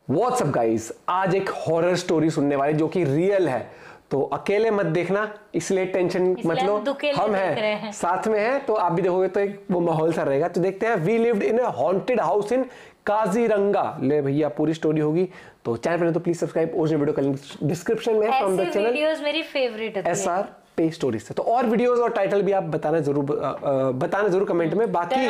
WhatsApp guys, आज एक horror story सुनने वाले जो कि रियल है, तो अकेले मत देखना, इसलिए टेंशन मत लो। हम हैं साथ में हैं, तो आप भी देखोगे तो एक वो माहौल सा रहेगा। तो देखते हैं। We lived in a haunted house in Kaziranga. ले भैया, पूरी स्टोरी होगी। तो चैनल पर तो प्लीज सब्सक्राइब। ओरिजिनल वीडियो का लिंक डिस्क्रिप्शन में है फ्रॉम द चैनल। वीडियोस मेरी फेवरेट होती है SR पे स्टोरीज से। तो और वीडियोस और टाइटल भी आप बताना जरूर कमेंट में। बाकी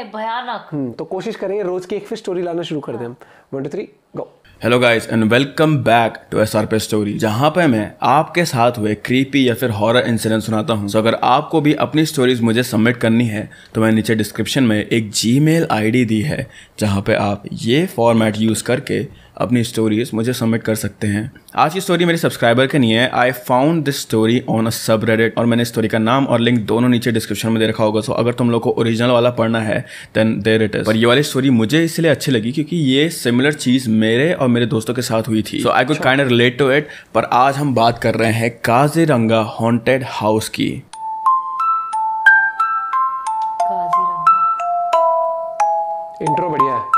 भयानक तो कोशिश करेंगे रोज की एक फिर स्टोरी लाना शुरू कर दें हम। 1 2 3 go. Hello guys and welcome back to SR पे स्टोरी, जहां पे मैं आपके साथ हुए क्रीपी या फिर हॉरर इंसिडेंट सुनाता हूं। तो अगर आपको भी अपनी स्टोरीज मुझे सबमिट करनी है तो मैं नीचे डिस्क्रिप्शन में एक जीमेल आईडी दी है, जहां पे आप ये फॉर्मेट यूज करके अपनी स्टोरीज मुझे सबमिट कर सकते हैं। आज की स्टोरी मेरे सब्सक्राइबर के नहीं है। I found this story on a subreddit और मैंने स्टोरी का नाम और लिंक दोनों नीचे डिस्क्रिप्शन में दे रखा होगा। सो अगर तुम लोग को ओरिजिनल वाला पढ़ना है देन देयर इट इज। पर ये वाली स्टोरी मुझे इसलिए अच्छी लगी क्योंकि ये सिमिलर चीज मेरे और मेरे दोस्तों के साथ हुई थी। So I could kind of relate to it. पर आज हम बात कर रहे हैं काजीरंगा हॉन्टेड हाउस की। इंट्रो बढ़िया है।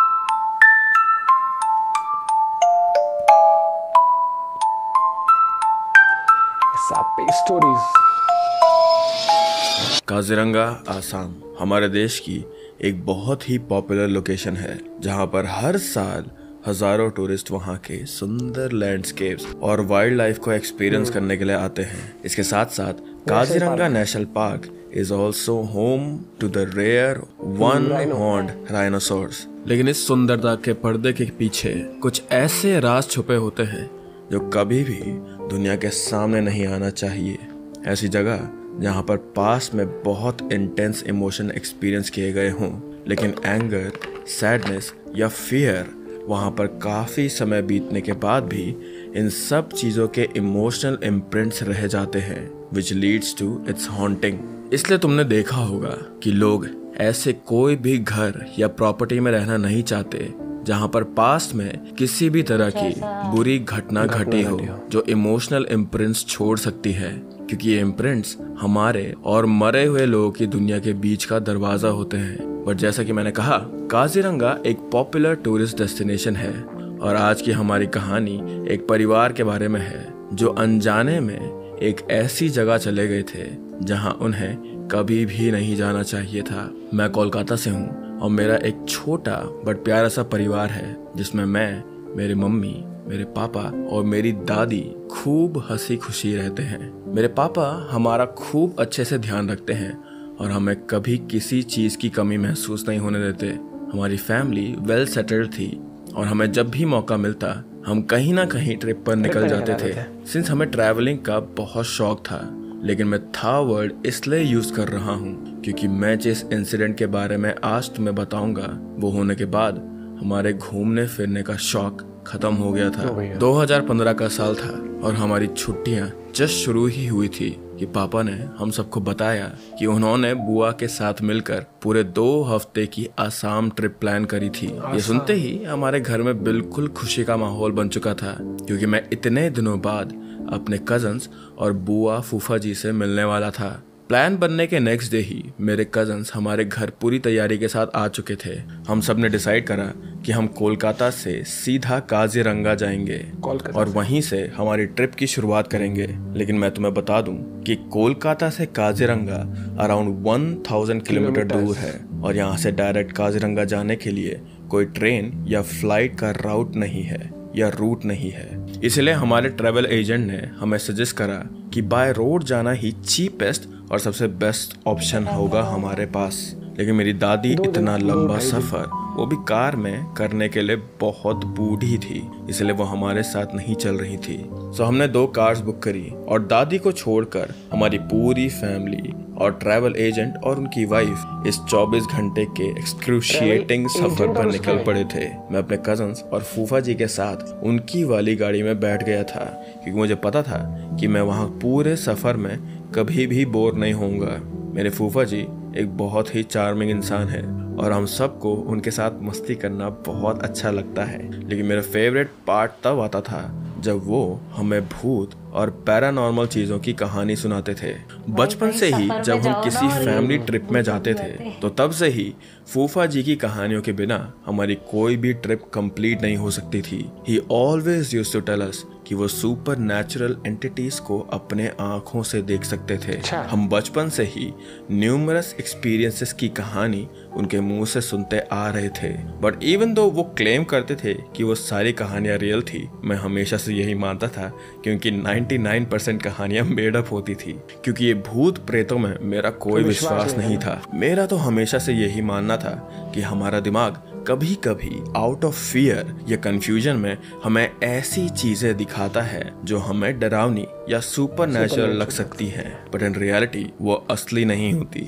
काजीरंगा आसाम हमारे देश की एक बहुत ही पॉपुलर लोकेशन है, जहां पर हर साल हजारों टूरिस्ट वहां के सुंदर लैंडस्केप्स और वाइल्ड लाइफ को एक्सपीरियंस करने के लिए आते हैं। इसके साथ साथ Kaziranga national park is also home to the rare one horned rhinoceros. लेकिन इस सुंदरता के पर्दे के पीछे कुछ ऐसे राज छुपे होते हैं जो कभी भी दुनिया के सामने नहीं आना चाहिए। ऐसी जगह जहाँ पर पास में बहुत इंटेंस इमोशन एक्सपीरियंस किए गए हों, लेकिन एंगर, सैडनेस या फियर वहाँ पर काफ़ी समय बीतने के बाद भी इन सब चीज़ों के इमोशनल इम्प्रिंट्स रह जाते हैं, which leads to its haunting. इसलिए तुमने देखा होगा कि लोग ऐसे कोई भी घर या प्रॉपर्टी में रहना नहीं चाहते जहां पर पास्ट में किसी भी तरह की बुरी घटना घटी हो जो इमोशनल इम्प्रिंट्स छोड़ सकती है, क्योंकि ये इम्प्रिंट्स हमारे और मरे हुए लोगों की दुनिया के बीच का दरवाजा होते हैं। पर जैसा कि मैंने कहा, काजीरंगा एक पॉपुलर टूरिस्ट डेस्टिनेशन है और आज की हमारी कहानी एक परिवार के बारे में है जो अनजाने में एक ऐसी जगह चले गए थे जहां उन्हें कभी भी नहीं जाना चाहिए था। मैं कोलकाता से हूँ और मेरा एक छोटा बट प्यारा सा परिवार है, जिसमें मैं, मेरी मम्मी, मेरे पापा और मेरी दादी खूब हंसी खुशी रहते हैं। मेरे पापा हमारा खूब अच्छे से ध्यान रखते हैं और हमें कभी किसी चीज़ की कमी महसूस नहीं होने देते। हमारी फैमिली वेल सेटल्ड थी और हमें जब भी मौका मिलता हम कहीं ना कहीं ट्रिप पर निकल जाते थे। सिंस हमें ट्रैवलिंग का बहुत शौक था, लेकिन मैं था वर्ड इसलिए यूज कर रहा हूँ क्योंकि मैं जिस इंसिडेंट के बारे में आज तुम्हें बताऊंगा वो होने के बाद हमारे घूमने फिरने का शौक खत्म हो गया था। 2015 का साल था और हमारी छुट्टियां जस्ट शुरू ही हुई थी कि पापा ने हम सबको बताया कि उन्होंने बुआ के साथ मिलकर पूरे 2 हफ्ते की आसाम ट्रिप प्लान करी थी। ये सुनते ही हमारे घर में बिल्कुल खुशी का माहौल बन चुका था, क्योंकि मैं इतने दिनों बाद अपने कजन्स और बुआ फूफा जी से मिलने वाला था। प्लान बनने के नेक्स्ट डे ही मेरे कजन्स हमारे घर पूरी तैयारी के साथ आ चुके थे। हम सब ने डिसाइड करा कि हम कोलकाता से सीधा काजीरंगा जाएंगे और वहीं से हमारी ट्रिप की शुरुआत करेंगे। लेकिन मैं तुम्हें बता दूं कि कोलकाता से काजीरंगा अराउंड 1000 किलोमीटर दूर है और यहाँ से डायरेक्ट काजीरंगा जाने के लिए कोई ट्रेन या फ्लाइट का रूट नहीं है। इसलिए हमारे ट्रैवल एजेंट ने हमें सजेस्ट करा कि बाय रोड जाना ही चीपेस्ट और सबसे बेस्ट ऑप्शन होगा हमारे पास। लेकिन मेरी दादी इतना लंबा सफर वो भी कार में करने के लिए बहुत बूढ़ी थी, इसलिए वो हमारे साथ नहीं चल रही थी। सो हमने 2 कार्स बुक करी और दादी को छोड़कर हमारी पूरी फैमिली और ट्रैवल एजेंट और उनकी वाइफ इस 24 घंटे के एक्सक्रूशिएटिंग सफर पर निकल पड़े थे। मैं अपने कजन्स और फूफा जी के साथ उनकी वाली गाड़ी में बैठ गया था, क्योंकि मुझे पता था कि मैं वहाँ पूरे सफर में कभी भी बोर नहीं होऊंगा। मेरे फूफा जी एक बहुत ही चार्मिंग इंसान है और हम सबको उनके साथ मस्ती करना बहुत अच्छा लगता है। लेकिन मेरा फेवरेट पार्ट तब आता था जब वो हमें भूत और पैरानॉर्मल चीजों की कहानी सुनाते थे। बचपन से ही जब हम किसी फैमिली ट्रिप में जाते थे तो तब से ही फूफा जी की कहानियों के बिना हमारी कोई भी ट्रिप कंप्लीट नहीं हो सकती थी। He always used to tell us कि वो सुपर नेचुरल एंटिटीज को अपने आंखों से देख सकते थे। हम बचपन से ही न्यूमरस एक्सपीरियंसेस की कहानी उनके मुंह से सुनते आ रहे थे। बट इवन दो वो क्लेम करते थे कि वो सारी कहानियां रियल थी, मैं हमेशा से यही मानता था क्योंकि 99% कहानियां मेड अप होती थी, क्योंकि ये भूत प्रेतों में मेरा कोई विश्वास नहीं था। मेरा तो हमेशा से यही मानना था कि हमारा दिमाग कभी कभी आउट ऑफ फियर या कंफ्यूजन में हमें ऐसी चीजें दिखाता है जो हमें डरावनी या सुपर नेचुरल लग सकती हैं, बट इन रियलिटी वो असली नहीं होती।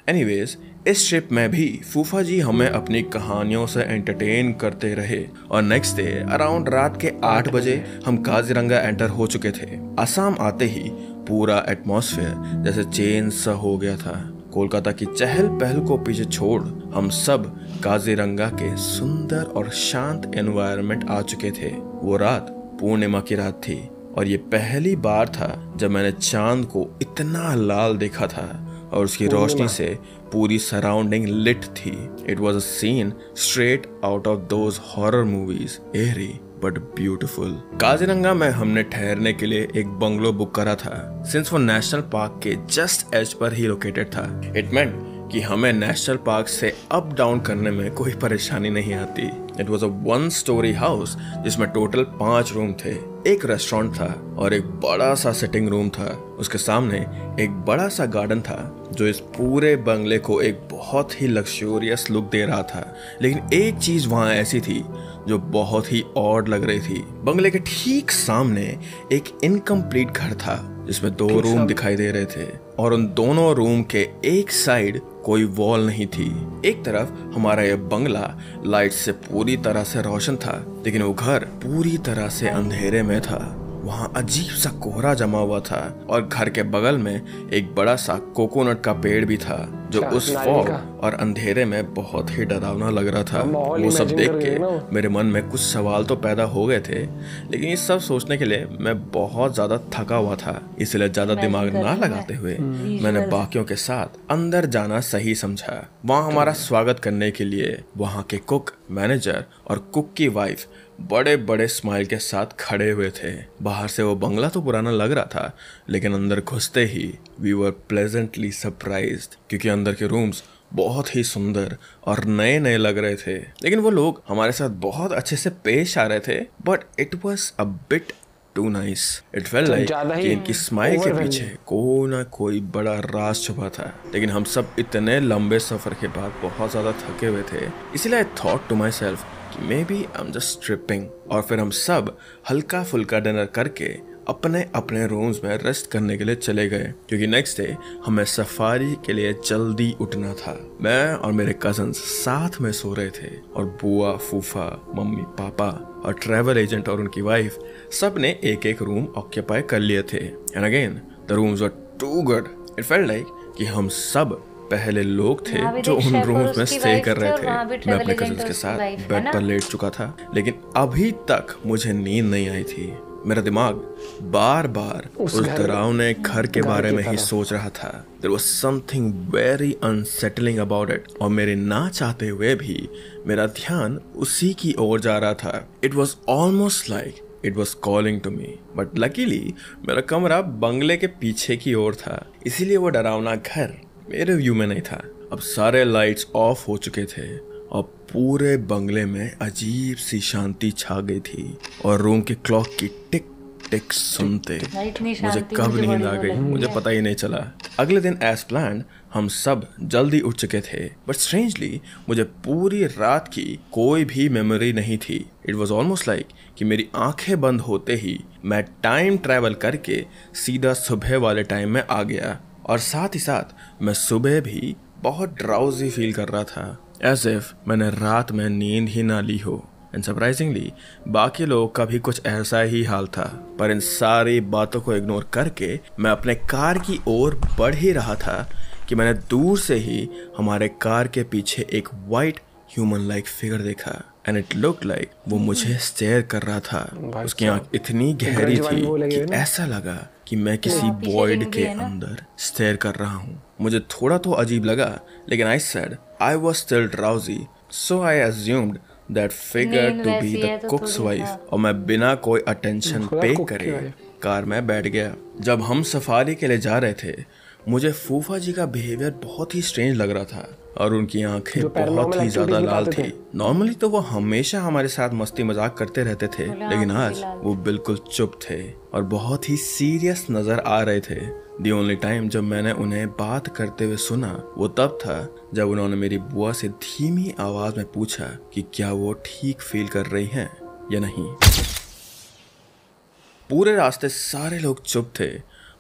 एनीवेज, इस ट्रिप में भी फूफा जी हमें अपनी कहानियों से एंटरटेन करते रहे और नेक्स्ट डे अराउंड रात के 8 बजे हम काजीरंगा एंटर हो चुके थे। असम आते ही पूरा एटमॉस्फेयर जैसे चेंज सा हो गया था। कोलकाता की चहल पहल को पीछे छोड़ हम सब काजीरंगा के सुंदर और शांत एनवायरनमेंट आ चुके थे। वो रात पूर्णिमा की रात थी और ये पहली बार था जब मैंने चांद को इतना लाल देखा था और उसकी रोशनी से पूरी सराउंडिंग लिट थी। It was a scene straight out of those horror movies, eerie but beautiful. Kaziranga में हमने ठहरने के लिए एक बंगलो बुक करा था, सिंस वो नेशनल पार्क के जस्ट एज पर ही लोकेटेड था। इट मेंट कि हमें नेशनल पार्क से अप डाउन करने में कोई परेशानी नहीं आती। It was a 1 story house जिसमें टोटल 5 रूम थे, एक रेस्टोरेंट था और एक बड़ा सा सिटिंग रूम था। उसके सामने एक बड़ा सा गार्डन था जो इस पूरे बंगले को एक बहुत ही लग्जूरियस लुक दे रहा था। लेकिन एक चीज वहां ऐसी थी जो बहुत ही ऑड लग रही थी। बंगले के ठीक सामने एक इनकम्प्लीट घर था जिसमें 2 रूम दिखाई दे रहे थे और उन दोनों रूम के एक साइड कोई वॉल नहीं थी। एक तरफ हमारा यह बंगला लाइट से पूरी तरह से रोशन था, लेकिन वो घर पूरी तरह से अंधेरे में था। वहाँ अजीब सा कोहरा जमा हुआ था और घर के बगल में एक बड़ा सा कोकोनट का पेड़ भी था जो उस फॉग और अंधेरे में बहुत ही डरावना लग रहा था। वो सब देख के मेरे मन में कुछ सवाल तो पैदा हो गए थे, लेकिन ये सब सोचने के लिए मैं बहुत ज्यादा थका हुआ था, इसलिए ज्यादा दिमाग ना लगाते हुए मैंने बाकियों के साथ अंदर जाना सही समझा। वहाँ हमारा स्वागत करने के लिए वहाँ के कुक, मैनेजर और कुक की वाइफ बड़े बड़े स्माइल के साथ खड़े हुए थे। बाहर से वो बंगला तो पुराना लग रहा था, लेकिन अंदर घुसते ही वी वर प्लेजेंटली सरप्राइज्ड, क्योंकि अंदर के रूम्स बहुत ही सुंदर और नए नए लग रहे थे। लेकिन वो लोग हमारे साथ बहुत अच्छे से पेश आ रहे थे, but it was a bit too nice. It felt like कि इनकी स्माइल के पीछे कोई ना कोई बड़ा राज छुपा था। लेकिन हम सब इतने लंबे सफर के बाद बहुत ज्यादा थके हुए थे, इसलिए I thought to myself कि maybe I am just tripping. और फिर हम सब हल्का फुल्का डिनर करके अपने अपने रूम्स में रेस्ट करने के लिए चले गए, क्योंकि नेक्स्ट डे हमें सफारी के लिए जल्दी उठना था। मैं और मेरे कजन्स साथ में सो रहे थे और बुआ, फूफा, मम्मी, पापा और ट्रैवल एजेंट और उनकी वाइफ सब ने एक एक रूम ऑक्यूपाई कर लिए थे। And again the rooms were too good. It felt like कि हम सब पहले लोग थे जो उन रूम्स में स्टे कर रहे थे। मैं अपने कजिन्स के साथ बेड पर लेट चुका था, लेकिन अभी तक मुझे नींद नहीं आई थी। मेरा दिमाग बार बार उस डरावने घर के बारे में ही सोच रहा था। There was something very unsettling about it, और मेरे ना चाहते हुए भी मेरा ध्यान उसी की ओर जा रहा था। It was almost like it was calling to me, but luckily मेरा कमरा बंगले के पीछे की ओर था, इसीलिए वो डरावना घर मेरे व्यू में नहीं था। अब सारे लाइट्स ऑफ हो चुके थे और पूरे बंगले में अजीब सी शांति छा गई थी और रूम की क्लॉक की टिक टिक सुनते मुझे कब नींद आ गई मुझे पता ही नहीं चला। अगले दिन एज प्लान्ड हम सब जल्दी उठ चुके थे, बट स्ट्रेंजली मुझे पूरी रात की कोई भी मेमोरी नहीं थी। इट वॉज ऑलमोस्ट लाइक कि मेरी आंखें बंद होते ही मैं टाइम ट्रैवल करके सीधा सुबह वाले टाइम में आ गया, और साथ ही साथ मैं सुबह भी बहुत ड्राउजी फील कर रहा था, एज इफ मैंने रात में नींद ही ना ली हो। एंड सरप्राइजिंगली बाकी लोगों का भी कुछ ऐसा ही हाल था। पर इन सारी बातों को इग्नोर करके मैं अपने कार की ओर बढ़ ही रहा था कि मैंने दूर से ही हमारे कार के पीछे एक वाइट ह्यूमन लाइक फिगर देखा एंड इट लुक्ड लाइक वो मुझे स्टेयर कर रहा था। उसकी आंख इतनी गहरी थी कि ऐसा लगा कि मैं किसी वॉइड के अंदर स्टेयर कर रहा हूँ। मुझे थोड़ा तो अजीब लगा, लेकिन I said I was still drowsy, so I assumed that figure to be the cook's wife, और मैं बिना कोई अटेंशन पे करे कार में बैठ गया। जब हम सफारी के लिए जा रहे थे, मुझे फूफा जी का बिहेवियर बहुत ही स्ट्रेंज लग रहा था और उनकी आंखें बहुत ही ज्यादा लाल थी। नॉर्मली तो वो हमेशा हमारे साथ मस्ती मजाक करते रहते थे, लेकिन आज वो बिल्कुल चुप थे और बहुत ही सीरियस नजर आ रहे थे। दी ओनली टाइम जब मैंने उन्हें बात करते हुए सुना वो तब था जब उन्होंने मेरी बुआ से धीमी आवाज में पूछा कि क्या वो ठीक फील कर रही हैं या नहीं। पूरे रास्ते सारे लोग चुप थे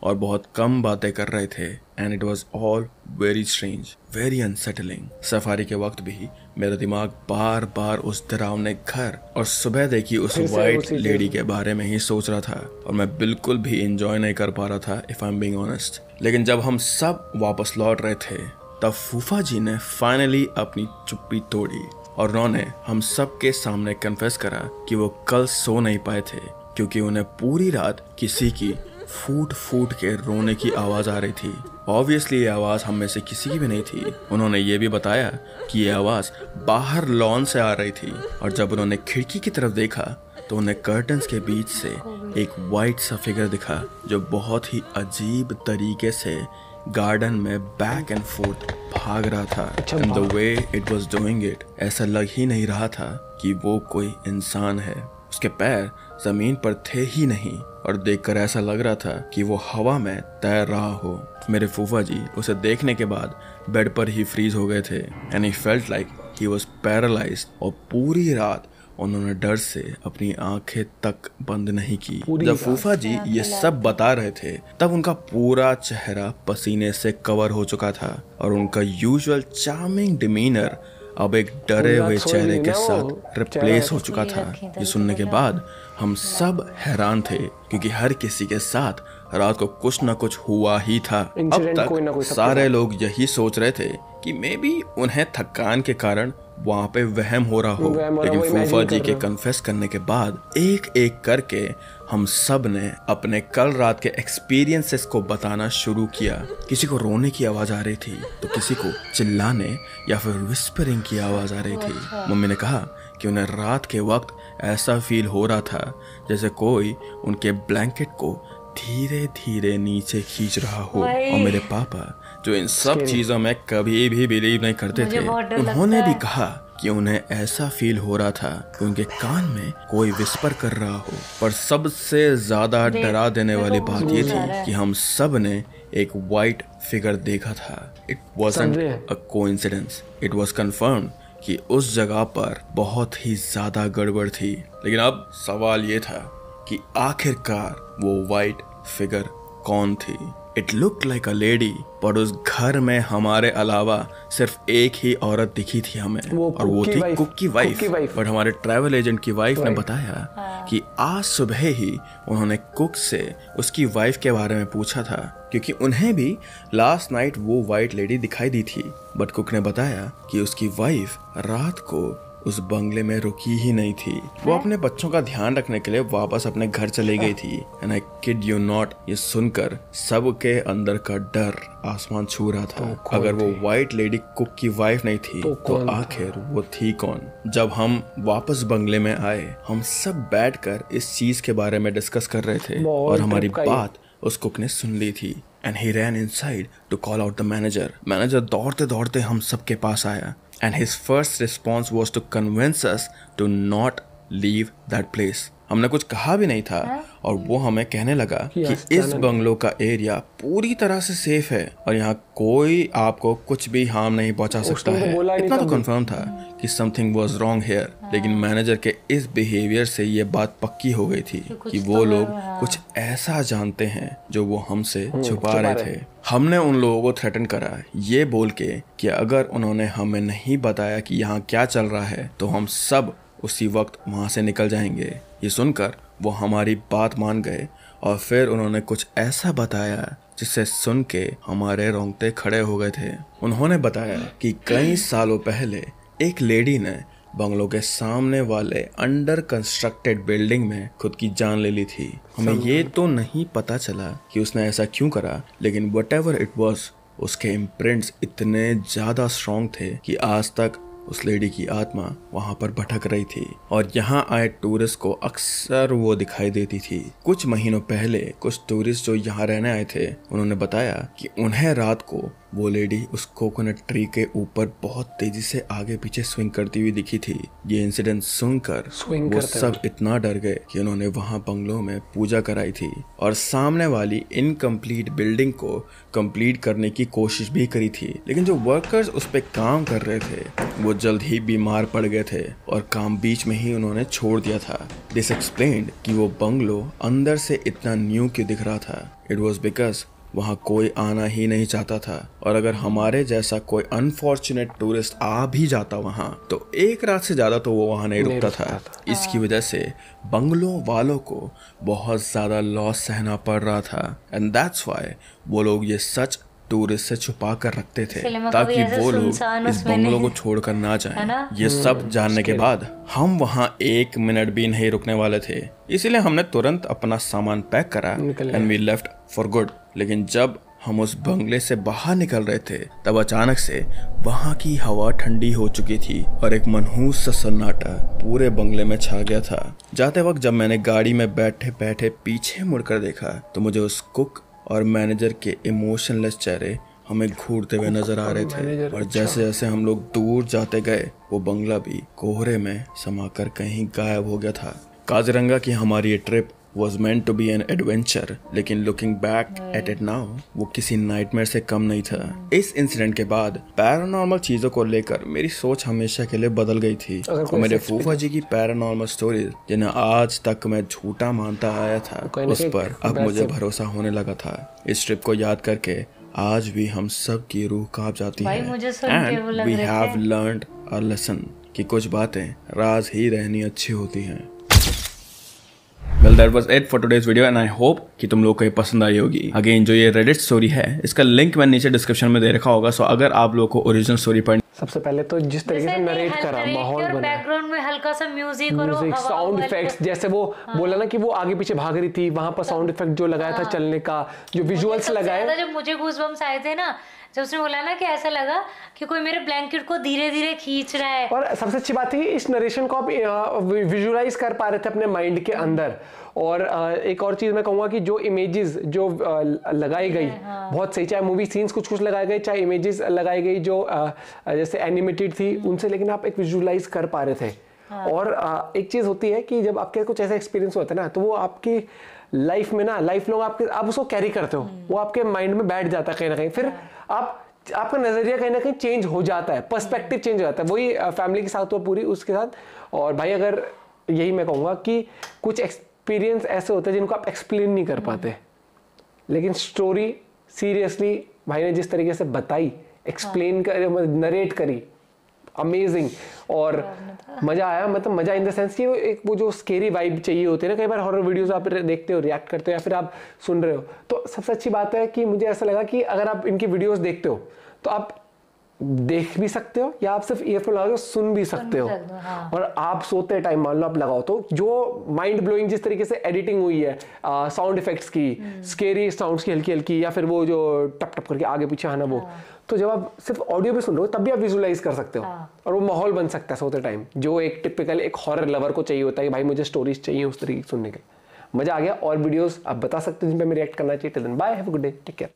और बहुत कम बातें कर रहे थे and it was all very strange, very unsettling. Safari के वक्त भी मेरा दिमाग बार बार उस डरावने घर और सुबह देखी उस वाइट लेडी के बारे में ही सोच रहा था और मैं बिल्कुल भी इंजॉय नहीं कर पा रहा था, if I am being honest. लेकिन जब हम सब वापस लौट रहे थे तब फूफा जी ने फाइनली अपनी चुप्पी तोड़ी और उन्होंने हम सब के सामने कन्फेस करा कि वो कल सो नहीं पाए थे क्योंकि उन्हें पूरी रात किसी की फूट फूट के रोने की आवाज आ रही थी। ऑब्वियसली ये आवाज हम में से किसी की भी नहीं थी। उन्होंने ये भी बताया कि ये आवाज बाहर लॉन से आ रही थी और जब उन्होंने खिड़की की तरफ देखा तो उन्हें कर्टन्स के बीच से एक वाइट सा फिगर दिखा जो बहुत ही अजीब तरीके से गार्डन में बैक एंड फोर्थ भाग रहा था। And the way it was doing it, ऐसा लग ही नहीं रहा था कि वो कोई इंसान है। उसके पैर जमीन पर थे ही नहीं और देखकर ऐसा लग रहा था कि वो हवा में तैर रहा हो। मेरे फूफा जी उसे देखने के बाद बेड पर ही फ्रीज हो गए थे and he felt like he was paralysed और पूरी रात उन्होंने डर से अपनी आंखें तक बंद नहीं की। जब फूफा जी ये सब बता रहे थे तब उनका पूरा चेहरा पसीने से कवर हो चुका था और उनका यूजुअल चार्मिंग डिमीनर अब एक डरे हुए चेहरे के साथ रिप्लेस हो चुका था। ये सुनने के बाद हम सब हैरान थे क्योंकि हर किसी के साथ रात को कुछ न कुछ हुआ ही था। अब तक सारे लोग यही सोच रहे थे कि मे बी उन्हें थकान के कारण वहाँ पे वहम हो रहा हो, लेकिन फूफा जी के कन्फेस करने के बाद एक एक करके हम सब ने अपने कल रात के एक्सपीरियंसेस को बताना शुरू किया। किसी को रोने की आवाज आ रही थी तो किसी को चिल्लाने या फिर विस्परिंग की आवाज आ रही थी। मम्मी ने कहा कि उन्हें रात के वक्त ऐसा फील हो रहा था जैसे कोई उनके ब्लैंकेट को धीरे धीरे नीचे खींच रहा हो। और मेरे पापा जो इन सब चीजों में कभी भी बिलीव नहीं करते थे, उन्होंने भी कहा कि उन्हें ऐसा फील हो रहा था कि उनके कान में कोई विस्पर कर रहा हो। पर सबसे ज्यादा डरा देने वाली बात ये थी कि हम सब ने एक वाइट फिगर देखा था। It wasn't a coincidence, it was confirmed कि उस जगह पर बहुत ही ज्यादा गड़बड़ थी। लेकिन अब सवाल ये था कि आखिरकार वो वाइट फिगर कौन थी। It look like a lady, पर उस घर में हमारे अलावा सिर्फ एक ही औरत दिखी थी हमें और वो थी कुक की वाइफ। बट हमारे ट्रैवल एजेंट की वाइफ ने बताया कि आज सुबह ही उन्होंने कुक से उसकी वाइफ के बारे में पूछा था क्योंकि उन्हें भी लास्ट नाइट वो वाइट लेडी दिखाई दी थी। बट कुक ने बताया कि उसकी वाइफ रात को उस बंगले में रुकी ही नहीं थी। वो अपने बच्चों का ध्यान रखने के लिए वापस अपने घर चली गई थी। And I kid you not, ये सुनकर सबके अंदर का डर आसमान छू रहा था। अगर वो वाइट लेडी कुक की वाइफ नहीं थी तो आखिर वो थी कौन। जब हम वापस बंगले में आए हम सब बैठकर इस चीज के बारे में डिस्कस कर रहे थे और हमारी बात उस कुक ने सुन ली थी। And he ran inside to call out the manager. Manager दौड़ते दौड़ते हम सबके पास आया and his first response was to convince us to not leave that place. हमने कुछ कहा भी नहीं था और वो हमें कहने लगा कि इस बंगलो का एरिया पूरी तरह से सेफ है और यहाँ कोई आपको कुछ भी हार्म नहीं पहुँचा सकता है। इतना तो कंफर्म था कि समथिंग वाज रॉन्ग हियर। लेकिन मैनेजर के इस बिहेवियर से ये बात पक्की हो गई थी कि वो लोग कुछ ऐसा जानते हैं जो वो हमसे छुपा रहे थे। हमने उन लोगों को थ्रेटन करा ये बोल के कि अगर उन्होंने हमें नहीं बताया कि यहाँ क्या चल रहा है तो हम सब उसी वक्त वहाँ से निकल जाएंगे। ये सुनकर वो हमारी बात मान गए और फिर उन्होंने कुछ ऐसा बताया जिसे सुन के हमारे रोंगटे खड़े हो गए थे। उन्होंने बताया कि कई सालों पहले एक लेडी ने बंगलों के सामने वाले अंडर कंस्ट्रक्टेड बिल्डिंग में खुद की जान ले ली थी। हमें ये तो नहीं पता चला कि उसने ऐसा क्यों करा, लेकिन व्हाटएवर इट वाज, उसके इम्प्रिंट्स इतने ज्यादा स्ट्रॉन्ग थे कि आज तक उस लेडी की आत्मा वहां पर भटक रही थी और यहाँ आए टूरिस्ट को अक्सर वो दिखाई देती थी। कुछ महीनों पहले कुछ टूरिस्ट जो यहाँ रहने आए थे, उन्होंने बताया कि उन्हें रात को वो लेडी उस कोकोनट ट्री के ऊपर बहुत तेजी से आगे पीछे स्विंग करती हुई दिखी थी। ये इंसिडेंट सुनकर वो सब इतना डर गए कि उन्होंने वहां बंगलों में पूजा कराई थी और सामने वाली इनकम्प्लीट बिल्डिंग को कंप्लीट करने की कोशिश भी करी थी। लेकिन जो वर्कर्स उस पे काम कर रहे थे वो जल्द ही बीमार पड़ गए थे और काम बीच में ही उन्होंने छोड़ दिया था। दिस एक्सप्लेन्ड कि वो बंगलो अंदर से इतना न्यू क्यों दिख रहा था। इट वॉज बिकॉज वहाँ कोई आना ही नहीं चाहता था और अगर हमारे जैसा कोई अनफॉर्चुनेट टूरिस्ट आ भी जाता वहाँ तो एक रात से ज्यादा तो वो वहाँ नहीं रुकता था। इसकी वजह से बंगलों वालों को बहुत ज्यादा लॉस सहना पड़ रहा था एंड दैट्स व्हाई वो लोग ये सच टूरिस्ट से छुपा कर रखते थे ताकि वो लोग इस बंगलों को छोड़कर ना जाएं। ये सब जानने के बाद हम वहाँ 1 मिनट भी नहीं रुकने वाले थे, इसीलिए हमने तुरंत अपना सामान पैक करा and we left for good. लेकिन जब हम उस बंगले से बाहर निकल रहे थे तब अचानक से वहाँ की हवा ठंडी हो चुकी थी और एक मनहूस सा सन्नाटा पूरे बंगले में छा गया था। जाते वक्त जब मैंने गाड़ी में बैठे बैठे पीछे मुड़कर देखा तो मुझे उस कुक और मैनेजर के इमोशनलेस चेहरे हमें घूरते हुए नजर आ रहे थे और जैसे जैसे हम लोग दूर जाते गए वो बंगला भी कोहरे में समाकर कहीं गायब हो गया था। काजीरंगा की हमारी ये trip was meant to be an adventure, लेकिन looking back at it now वो किसी नाइटमेयर से कम नहीं था। इस इंसिडेंट के बाद पैरानॉर्मल चीजों को लेकर मेरी सोच हमेशा के लिए बदल गई थी और मेरे फूफा जी की पैरानॉर्मल स्टोरीज जिन्हें आज तक मैं झूठा मानता आया था उस पर अब मुझे भरोसा होने लगा था। इस ट्रिप को याद करके आज भी हम सब की रूह कांप जाती है and we have learned a lesson कि कुछ बातें राज ही रहनी अच्छी होती हैं। Well, that was it for today's video and I hope कि तुम लोगों को ये पसंद आई होगी। अगेन जो ये रेडिट स्टोरी है इसका लिंक मैंने नीचे डिस्क्रिप्शन में दे रखा होगा, सो अगर आप लोगों को ओरिजिनल स्टोरी पढ़नी। सबसे पहले तो जिस तरीके से नरेट करा, माहौल बना, बैकग्राउंड में हल्का सा म्यूजिक और साउंड इफेक्ट्स, जैसे वो बोला ना कि वो आगे पीछे भाग रही थी, वहां पर साउंड इफेक्ट जो लगाया था चलने का, जो विजुअल्स लगाए। जब मुझे गूज़बम्स आए थे ना, जब उसने बोला ना कि ऐसा लगा कि कोई मेरे ब्लैंकेट को धीरे धीरे खींच रहा है। और सबसे अच्छी बात है इस नरेशन को आप विजुअलाइज कर पा रहे थे अपने माइंड के अंदर। और एक और चीज मैं कहूंगा कि जो इमेजेस जो लगाई गई बहुत सही, चाहे मूवी सीन्स कुछ कुछ लगाए गए, चाहे इमेजेस लगाई गई जो जैसे एनिमेटेड थी उनसे, लेकिन आप एक विजुअलाइज कर पा रहे थे। और एक चीज होती है कि जब आपके कुछ ऐसा एक्सपीरियंस होता है ना तो वो आपकी लाइफ में ना लाइफ लॉन्ग आप उसको कैरी करते हो, वो आपके माइंड में बैठ जाता है कहीं ना कहीं, फिर आपका नजरिया कहीं ना कहीं चेंज हो जाता है, पर्सपेक्टिव चेंज हो जाता है। वही फैमिली के साथ हुआ पूरी उसके साथ। और भाई अगर यही मैं कहूँगा कि कुछ एक्सपीरियंस ऐसे होते हैं जिनको आप एक्सप्लेन नहीं कर पाते, लेकिन स्टोरी सीरियसली भाई ने जिस तरीके से बताई, एक्सप्लेन कर, नरेट करी, अमेजिंग। और मजा आया, मतलब मजा इन द सेंस कि एक वो जो स्केरी वाइब चाहिए होती है ना, कई बार हॉरर वीडियोस आप देखते हो, रिएक्ट करते हो या फिर आप सुन रहे हो, तो सबसे अच्छी बात है कि मुझे ऐसा लगा कि अगर आप इनकी वीडियोस देखते हो तो आप देख भी सकते हो या आप सिर्फ ईयरफोन लगा के सुन भी सकते हो। और आप सोते टाइम मान लो आप लगाओ तो जो माइंड ब्लोइंग जिस तरीके से एडिटिंग हुई है, साउंड इफेक्ट्स की, स्केरी साउंड्स की हल्की हल्की, या फिर वो जो टप टप करके आगे पीछे आना, वो तो जब आप सिर्फ ऑडियो भी सुन रहे हो तब भी आप विजुअलाइज कर सकते हो। और वो माहौल बन सकता है सोते टाइम, जो एक टिपिकल एक हॉरर लवर को चाहिए होता है कि भाई मुझे स्टोरीज चाहिए उस तरीके सुनने के। मजा आ गया। और वीडियोस आप बता सकते हो जिन पे मैं रिएक्ट करना चाहिए। Till then bye, have a good day, take care.